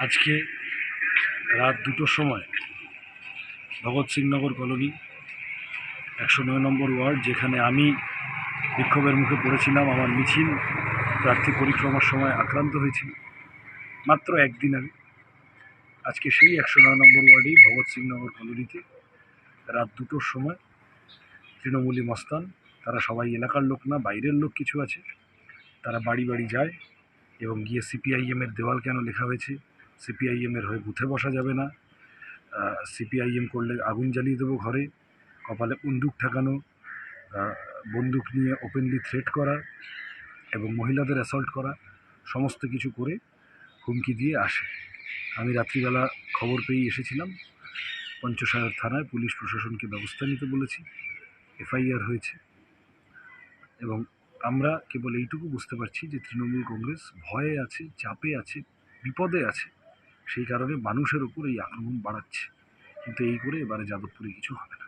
আজকে রাত 2টোর সময় ভগৎ সিংনগর কলোনি 109 নম্বর ওয়ার্ড, যেখানে আমি বিক্ষোভের মুখে পড়েছিলাম, আমার মিছিল প্রার্থী পরিক্রমার সময় আক্রান্ত হয়েছিল মাত্র একদিন আগে। আজকে সেই 109 নম্বর ওয়ার্ডেই ভগৎ সিংনগর কলোনিতে রাত 2টোর সময় তৃণমূলী মস্তান, তারা সবাই এলাকার লোক না, বাইরের লোক কিছু আছে, তারা বাড়ি বাড়ি যায় এবং গিয়ে সিপিআইএমের দেওয়াল কেন লেখা হয়েছে, সিপিআইএমের হয়ে বুথে বসা যাবে না, সিপিআইএম করলে আগুন জ্বালিয়ে দেবো ঘরে, কপালে বন্দুক ঠেকানো, বন্দুক নিয়ে ওপেনলি থ্রেট করা এবং মহিলাদের অ্যাসল্ট করা, সমস্ত কিছু করে হুমকি দিয়ে আসে। আমি রাত্রিবেলা খবর পেয়ে এসেছিলাম, পঞ্চসাগর থানায় পুলিশ প্রশাসনকে ব্যবস্থা নিতে বলেছি, এফআইআর হয়েছে এবং আমরা কেবল এইটুকু বুঝতে পারছি যে তৃণমূল কংগ্রেস ভয়ে আছে, চাপে আছে, বিপদে আছে, সেই কারণে মানুষের উপর এই আক্রমণ বাড়াচ্ছে। কিন্তু এই করে এবারে যাদবপুরে কিছু হবে না।